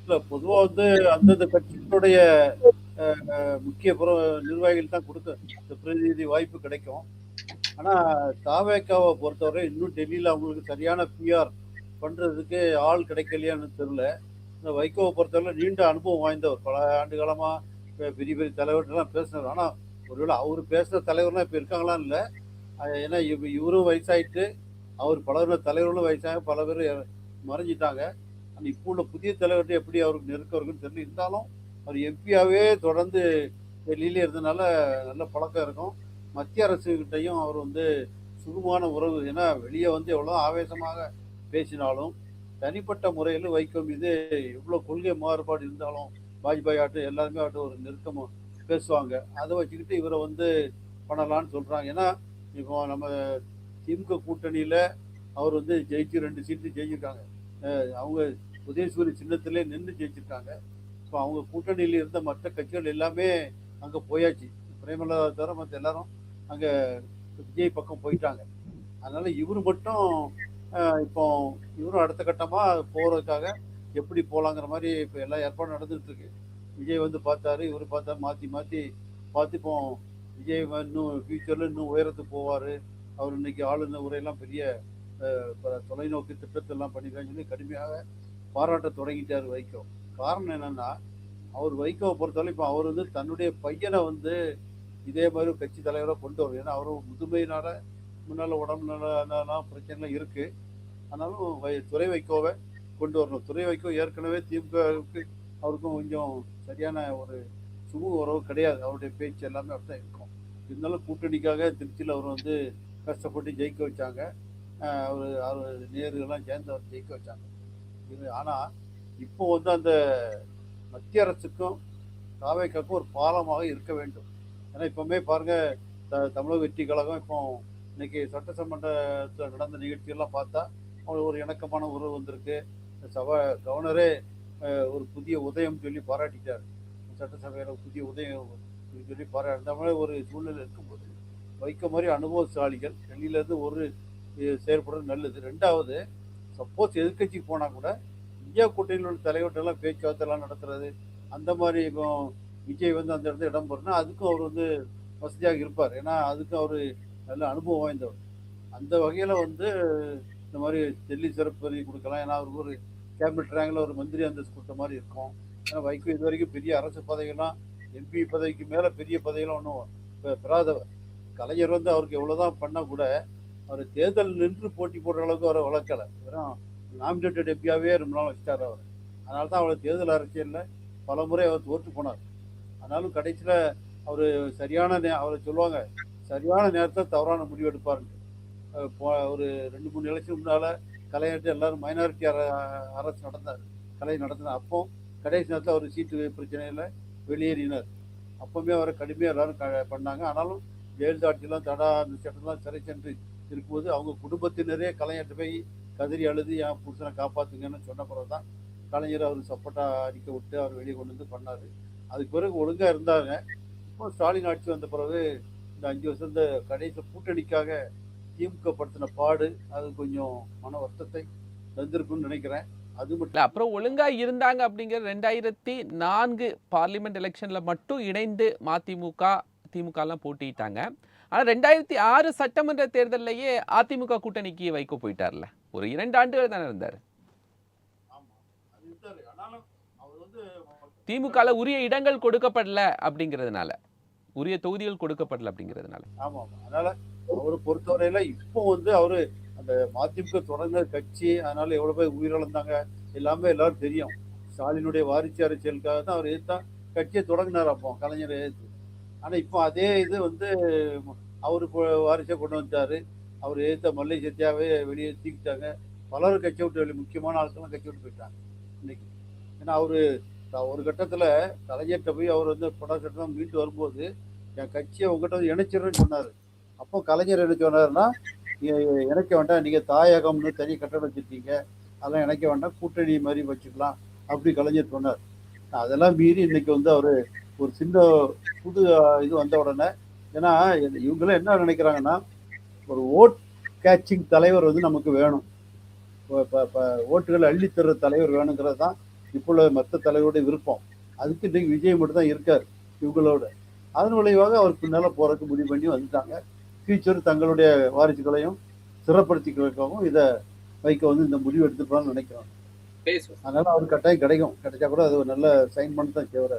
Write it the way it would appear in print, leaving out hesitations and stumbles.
இல்ல பொதுவா வந்து அந்தந்த கட்சிகளுடைய முக்கிய நிர்வாகிகள் தான் கொடுக்க இந்த பிரதிநிதி வாய்ப்பு கிடைக்கும். ஆனா தாவேக்காவை பொறுத்தவரை இன்னும் டெல்லியில அவங்களுக்கு சரியான பிஆர் பண்றதுக்கு ஆள் கிடைக்கலையான்னு தெரியல. இந்த வைகோவை பொறுத்தவரை நீண்ட அனுபவம் வாய்ந்தவர். பல ஆண்டு காலமா பெரிய பெரிய தலைவர்கள்லாம் பேசினவர். ஆனா ஒருவேளை அவர் பேசுற தலைவர்லாம் இப்ப இருக்காங்களான்னு இல்லை. ஏன்னா இவரும் வயசாயிட்டு, அவர் பலர் தலைவர்களும் வயசாக பல பேர் மறைஞ்சிட்டாங்க. ஆனால் இப்போ உள்ள புதிய தலைவர்கிட்ட எப்படி அவருக்கு நெருக்கம் இருக்குன்னு தெரியல. இருந்தாலும் அவர் எம்பியாவே தொடர்ந்து டெல்லியிலே இருந்தனால நல்ல பழக்கம் இருக்கும். மத்திய அரசுகிட்டையும் அவர் வந்து சுகமான உறவு. ஏன்னா வெளியே வந்து எவ்வளோ ஆவேசமாக பேசினாலும் தனிப்பட்ட முறையில் வைகோ மீது எவ்வளோ கொள்கை மாறுபாடு இருந்தாலும் வாஜ்பாய் ஆகட்டும் எல்லாருமே ஆகட்டும் ஒரு நெருக்கமாக பேசுவாங்க. அதை வச்சுக்கிட்டு இவரை வந்து பண்ணலான்னு சொல்கிறாங்க. ஏன்னா இப்போ நம்ம திமுக கூட்டணியில் அவர் வந்து ஜெயிச்சு 2 சீட்டு ஜெயிச்சிருக்காங்க. அவங்க உதயசூரி சின்னத்திலே நின்று ஜெயிச்சிருக்காங்க. இப்போ அவங்க கூட்டணியில் இருந்த மற்ற கட்சிகள் எல்லாமே அங்கே போயாச்சு. பிரேமலதா தவிர மற்ற எல்லாரும் அங்கே விஜய் பக்கம் போயிட்டாங்க. அதனால இவரு மட்டும் இப்போ இவரும் அடுத்த கட்டமாக போகிறதுக்காக எப்படி போகலாங்கிற மாதிரி இப்போ எல்லா ஏற்பாடும் நடந்துட்டு இருக்கு. விஜய் வந்து பார்த்தாரு, இவர் பார்த்தாரு, மாற்றி மாற்றி பார்த்து இப்போ விஜய் இன்னும் ஃபியூச்சரில் இன்னும் உயரத்துக்கு போவார். அவர் இன்னைக்கு ஆளுநர் உரையெல்லாம் பெரிய தொலைநோக்கு திட்டத்தெல்லாம் பண்ணிருக்கான்னு சொல்லி கடுமையாக பாராட்ட தொடங்கிட்டார் வைகோ. காரணம் என்னன்னா அவர் வைகோவை பொறுத்தவரை இப்போ அவர் வந்து தன்னுடைய பையனை வந்து இதே மாதிரி கட்சி தலைவராக கொண்டு வரும். ஏன்னா அவரும் முதுமையினால முன்னால் உடம்பு நலம் பிரச்சனைலாம் இருக்கு. ஆனாலும் துறை வைகோவை கொண்டு வரணும். துறை வைகோ ஏற்கனவே திமுகவுக்கு அவருக்கும் கொஞ்சம் சரியான ஒரு சுமூக உறவு கிடையாது. அவருடைய பேச்சு எல்லாமே அப்படிதான் இருக்கும். இருந்தாலும் கூட்டணிக்காக திருச்சியில் அவர் வந்து கஷ்டப்பட்டு ஜெயிக்க வச்சாங்க. அவர் நேருலாம் சேர்ந்து அவர் ஜெயிக்க வச்சாங்க. இது ஆனால் இப்போ வந்து அந்த மத்திய அரசுக்கும் தாவேக்காக்கும் ஒரு பாலமாக இருக்க வேண்டும். ஏன்னா இப்பவுமே பாருங்க தமிழக வெற்றி கழகம் இப்போ இன்னைக்கு சட்டசமன்றத்தில் நடந்த நிகழ்ச்சியெல்லாம் பார்த்தா அவங்களுக்கு ஒரு இணக்கமான உறவு வந்திருக்கு. கவர்னரே ஒரு புதிய உதயம் சொல்லி பாராட்டிட்டார். சட்டசபையில் புதிய உதயம் சொல்லி பாராட்ட மாதிரி ஒரு சூழ்நிலை இருக்கும்போது வைக்க மாதிரி அனுபவசாலிகள் டெல்லியிலேருந்து ஒரு செயல்படுறது நல்லது. ரெண்டாவது, சப்போஸ் எதிர்கட்சி போனால் கூட இந்தியா கூட்டணியில் உள்ள தலைவர்களெல்லாம் பேச்சுவார்த்தைலாம் நடத்துறது அந்த மாதிரி இப்போ விஜய் வந்து அந்த இடத்துல இடம் பெறனா அதுக்கும் அவர் வந்து வசதியாக இருப்பார். ஏன்னா அதுக்கும் அவர் நல்ல அனுபவம் வாய்ந்தவர். அந்த வகையில் வந்து இந்த மாதிரி டெல்லி சிறப்பு பதவி கொடுக்கலாம். ஏன்னா அவருக்கு ஒரு கேபினட் ரேங்கில் ஒரு மந்திரி அந்தஸ்து கொடுத்த மாதிரி இருக்கும். ஏன்னா வைகோ இது வரைக்கும் பெரிய அரசு பதவிகள்லாம் எம்பி பதவிக்கு மேலே பெரிய பதவியெல்லாம் ஒன்றும் பெறாதவர். கலைஞர் வந்து அவருக்கு எவ்வளோதான் பண்ணால் கூட அவர் தேர்தல் நின்று போட்டி போடுற அளவுக்கு அவரை வளர்க்கலை. வெறும் நாமினேட்டட் எம்பியாவே ரொம்ப நாள் வச்சிட்டார் அவர். அதனால தான் அவர் தேர்தல் அரசியலில் பல முறை அவர் தோற்று போனார். ஆனாலும் கடைசியில் அவர் சரியான அவரை சொல்லுவாங்க சரியான நேரத்தில் தவறான முடிவு எடுப்பாருன்னு. ஒரு 2-3 எலெக்ஷன் முன்னால் கலைஞர்கிட்ட எல்லாரும் மைனாரிட்டி அரசு கலை நடத்தினார். அப்போ கடைசி நேரத்தில் அவர் சீட்டு பிரச்சனையில் வெளியேறினார். அப்போவுமே அவரை கடுமையாக எல்லாரும் பண்ணாங்க. ஆனாலும் ஜெயலலிதா ஆட்சியெல்லாம் தடா அந்த சட்டம்லாம் சிறை சென்று இருக்கும்போது அவங்க குடும்பத்தினரே கலைஞர்கிட்ட போய் கதறி அழுது என் புருஷனை காப்பாற்றுங்கன்னு சொன்ன பிறகு தான் கலைஞர் அவர் சப்போர்ட்டாக அறிக்கை விட்டு அவர் வெளியே கொண்டு வந்து பண்ணார். அதுக்கு பிறகு ஒழுங்காக இருந்தாங்க. இப்போ ஸ்டாலின் ஆட்சி வந்த பிறகு இந்த 5 வருஷம் இந்த கடைசி கூட்டணிக்காக திமுக படுத்தின பாடு அது கொஞ்சம் மன வருத்தத்தை தந்திருக்குன்னு நினைக்கிறேன். அது மட்டும் அப்புறம் ஒழுங்கா இருந்தாங்க அப்படிங்கிற 2004 பார்லிமெண்ட் எலெக்ஷன்ல மட்டும் இணைந்து மதிமுக திமுக எல்லாம் போட்டிட்டாங்க. ஆனா 2006 சட்டமன்ற தேர்தலையே அதிமுக கூட்டணிக்கு வைகோ போயிட்டார்ல. ஒரு 2 ஆண்டுகள் தானே இருந்தாரு. திமுக உரிய இடங்கள் கொடுக்கப்படல அப்படிங்கிறதுனால, உரிய தொகுதிகள் கொடுக்கப்படல அப்படிங்கிறதுனால. ஆமா அதனால அவரை பொறுத்தவரையில இப்போ வந்து அவரு அந்த மதிமுக தொடர்ந்த கட்சி. அதனால எவ்வளவு பேர் உயிரிழந்தாங்க எல்லாமே எல்லாரும் தெரியும். ஸ்டாலினுடைய வாரிசு அரசியலுக்காக தான் அவர் எதிர்த்தா கட்சியை தொடங்கினார். அப்போ கலைஞரை எதிர்த்து. ஆனா இப்போ அதே இது வந்து அவரு வாரிசை கொண்டு வந்தாரு. அவர் எதிர்த்த மல்லை சத்யாவே வெளியே தூக்கிட்டாங்க. பலரும் கட்சி விட்டு முக்கியமான ஆட்கள்லாம் கட்சி விட்டு போயிட்டாங்க இன்னைக்கு. ஏன்னா அவரு ஒரு கட்டத்துல கலைஞர்கிட்ட போய் அவர் வந்து படம் மீட்டு வரும்போது என் கட்சியை உங்ககிட்ட வந்து இணைச்சிருன்னு சொன்னாரு. அப்போ கலைஞர் என்ன சொன்னாருன்னா, இணைக்க வேண்டாம், நீங்க தாயகம்னு தனி கட்டடம் வச்சிருக்கீங்க, அதெல்லாம் இணைக்க வேண்டாம், கூட்டணி மாதிரி வச்சுக்கலாம் அப்படி கலைஞர் சொன்னார். அதெல்லாம் மீறி இன்னைக்கு வந்து அவரு ஒரு சின்ன புது இது வந்த உடனே, ஏன்னா இவங்களாம் என்ன நினைக்கிறாங்கன்னா ஒரு ஓட் கேட்சிங் தலைவர் வந்து நமக்கு வேணும், ஓட்டுகளை அள்ளித்தர்ற தலைவர் வேணுங்கிறது தான் இப்போ உள்ள மற்ற தலைவருடைய விருப்பம். அதுக்கு இன்னைக்கு விஜய் மட்டும் தான் இருக்காரு இவங்களோட. அதன் விளைவாக அவர் பின்னால போறதுக்கு முடிவு பண்ணி வந்துட்டாங்க. ஃபியூச்சர் தங்களுடைய வாரிசுகளையும் சிறப்படுத்திக்கிறதுக்காகவும் இதை வைக்க வந்து இந்த முடிவு எடுத்துப்பான்னு நினைக்கிறோம். அதனால அவர் கட்டாயம் கிடைக்கும். கிடைச்சா கூட அது ஒரு நல்ல சைன் பண்ணி தான் செய்வார்.